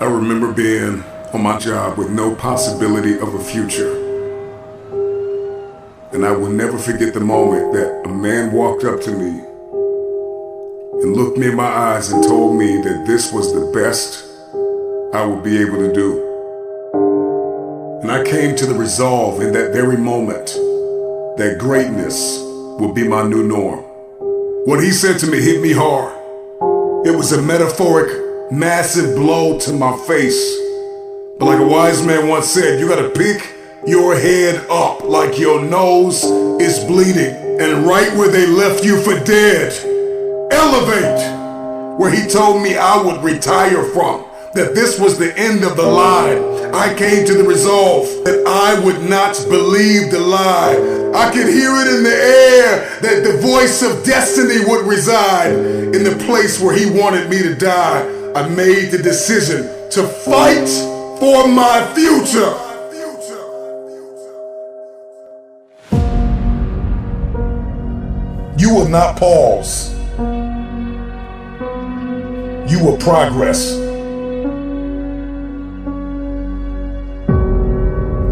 I remember being on my job with no possibility of a future. And I will never forget the moment that a man walked up to me and looked me in my eyes and told me that this was the best I would be able to do. And I came to the resolve in that very moment that greatness would be my new norm. What he said to me hit me hard. It was a metaphoric, massive blow to my face. But like a wise man once said, you gotta pick your head up like your nose is bleeding. And right where they left you for dead, elevate. Where he told me I would retire from, that this was the end of the line. I came to the resolve that I would not believe the lie. I could hear it in the air that the voice of destiny would reside in the place where he wanted me to die. I made the decision to fight for my future. You will not pause. You will progress.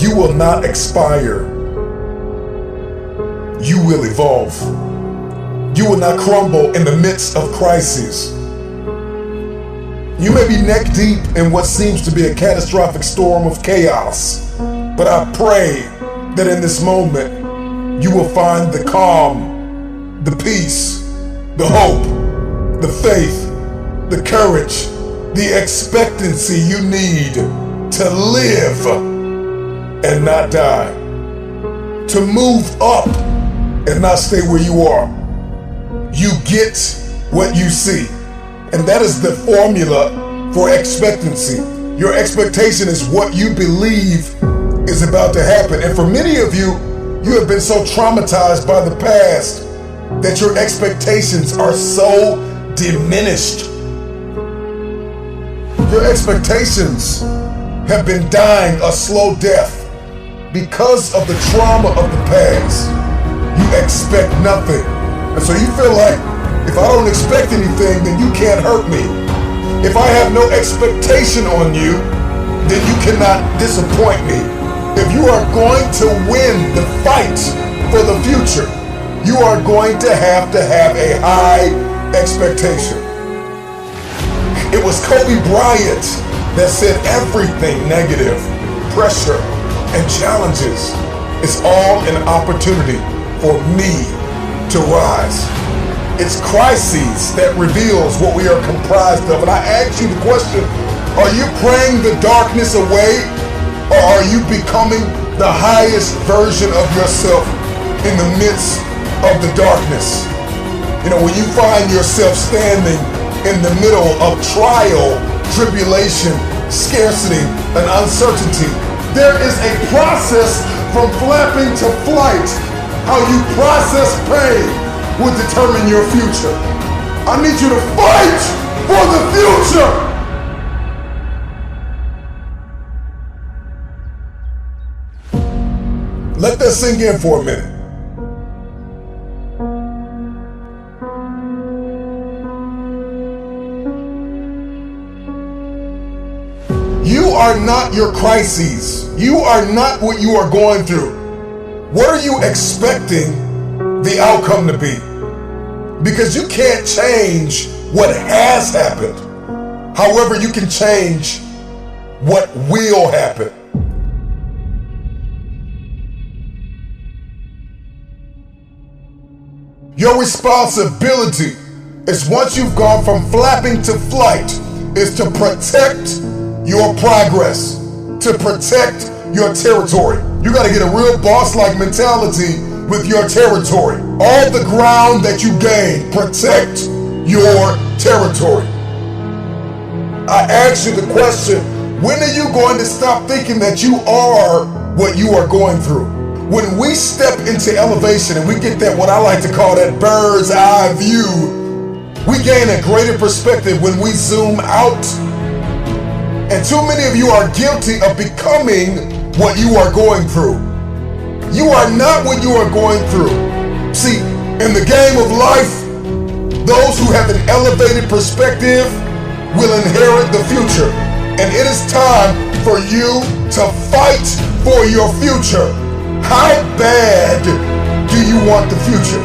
You will not expire. You will evolve. You will not crumble in the midst of crises. You may be neck deep in what seems to be a catastrophic storm of chaos, but I pray that in this moment you will find the calm, the peace, the hope, the faith, the courage, the expectancy you need to live and not die, to move up and not stay where you are. You get what you see, and that is the formula for expectancy. Your expectation is what you believe is about to happen. And for many of you, you have been so traumatized by the past that your expectations are so diminished. Your expectations have been dying a slow death because of the trauma of the past. You expect nothing. And so you feel like, if I don't expect anything, then you can't hurt me. If I have no expectation on you, then you cannot disappoint me. If you are going to win the fight for the future, you are going to have a high expectation. It was Kobe Bryant that said everything negative, pressure, and challenges is all an opportunity for me to rise. It's crises that reveals what we are comprised of. And I ask you the question, are you praying the darkness away, or are you becoming the highest version of yourself in the midst of the darkness? You know, when you find yourself standing in the middle of trial, tribulation, scarcity, and uncertainty, there is a process from flapping to flight. How you process pain will determine your future. I need you to fight for the future. Let that sink in for a minute. You are not your crises. You are not what you are going through. What are you expecting the outcome to be? Because you can't change what has happened. However, you can change what will happen. Your responsibility is, once you've gone from flapping to flight, is to protect your progress, to protect your territory. You gotta get a real boss-like mentality with your territory. All the ground that you gain, protect your territory. I ask you the question, when are you going to stop thinking that you are what you are going through? When we step into elevation and we get that, what I like to call that bird's eye view, we gain a greater perspective when we zoom out. And too many of you are guilty of becoming what you are going through. You are not what you are going through. See, in the game of life, those who have an elevated perspective will inherit the future. And it is time for you to fight for your future. How bad do you want the future?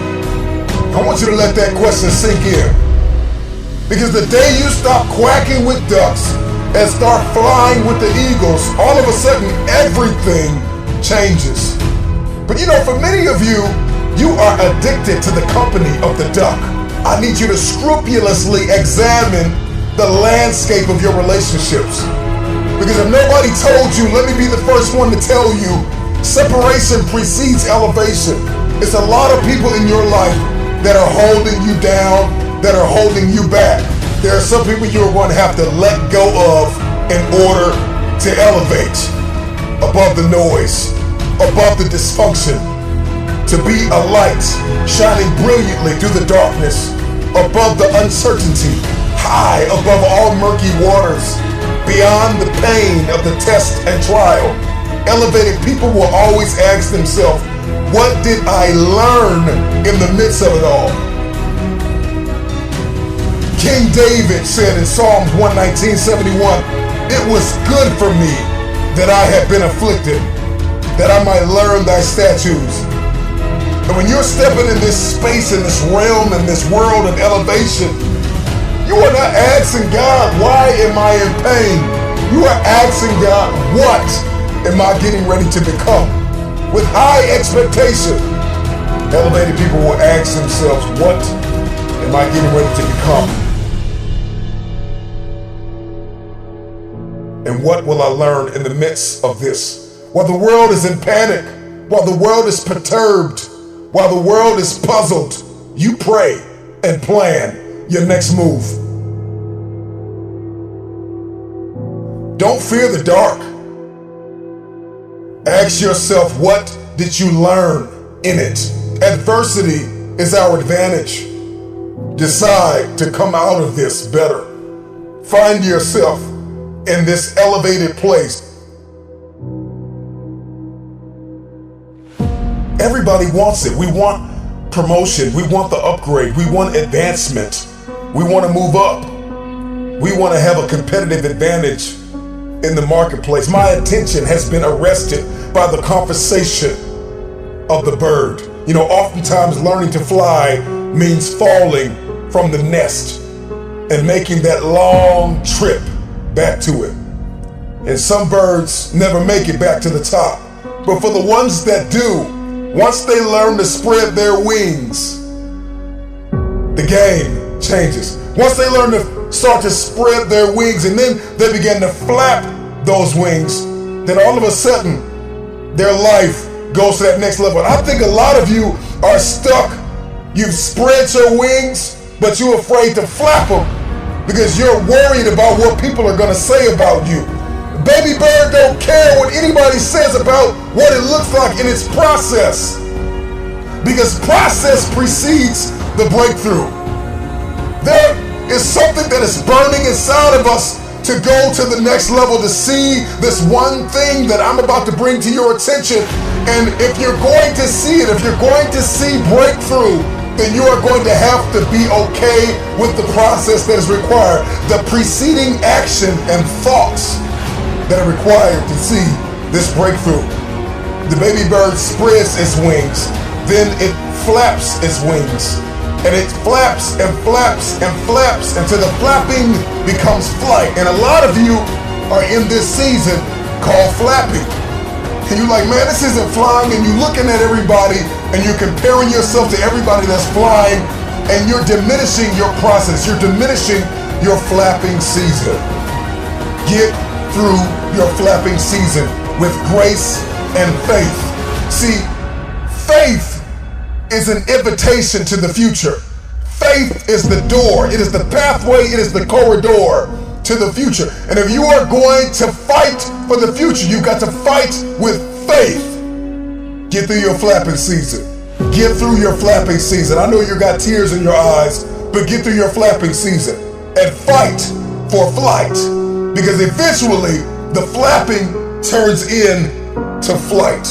I want you to let that question sink in. Because the day you stop quacking with ducks and start flying with the eagles, all of a sudden everything changes. But you know, for many of you, you are addicted to the company of the duck. I need you to scrupulously examine the landscape of your relationships. Because if nobody told you, let me be the first one to tell you, separation precedes elevation. It's a lot of people in your life that are holding you down, that are holding you back. There are some people you're going to have to let go of in order to elevate above the noise, above the dysfunction, to be a light shining brilliantly through the darkness, above the uncertainty, high above all murky waters, beyond the pain of the test and trial. Elevated people will always ask themselves, what did I learn in the midst of it all? King David said in Psalms 119:71, it was good for me that I had been afflicted, that I might learn thy statutes. And when you're stepping in this space, in this realm, in this world of elevation, you are not asking God, why am I in pain? You are asking God, what am I getting ready to become? With high expectation, elevated people will ask themselves, what am I getting ready to become? And what will I learn in the midst of this? While the world is in panic, while the world is perturbed, while the world is puzzled, you pray and plan your next move. Don't fear the dark. Ask yourself, what did you learn in it? Adversity is our advantage. Decide to come out of this better. Find yourself in this elevated place. Everybody wants it. We want promotion. We want the upgrade. We want advancement. We want to move up. We want to have a competitive advantage in the marketplace. My attention has been arrested by the conversation of the bird. You know, oftentimes learning to fly means falling from the nest and making that long trip back to it. And some birds never make it back to the top. But for the ones that do, once they learn to spread their wings, the game changes. Once they learn to start to spread their wings and then they begin to flap those wings, then all of a sudden their life goes to that next level. And I think a lot of you are stuck. You've spread your wings, but you're afraid to flap them because you're worried about what people are going to say about you. Baby bird don't care what anybody says about what it looks like in its process, because process precedes the breakthrough. There is something that is burning inside of us to go to the next level, to see this one thing that I'm about to bring to your attention. And if you're going to see it, if you're going to see breakthrough, then you are going to have to be okay with the process that is required, the preceding action and thoughts that are required to see this breakthrough. The baby bird spreads its wings, then it flaps its wings, and it flaps and flaps and flaps until the flapping becomes flight. And a lot of you are in this season called flapping. And you're like, man, this isn't flying, and you're looking at everybody and you're comparing yourself to everybody that's flying, and you're diminishing your process, you're diminishing your flapping season. Get through your flapping season with grace and faith. See, faith is an invitation to the future. Faith is the door, it is the pathway, it is the corridor to the future. And if you are going to fight for the future, you've got to fight with faith. Get through your flapping season. Get through your flapping season. I know you got tears in your eyes, but get through your flapping season and fight for flight. Because eventually the flapping turns into flight.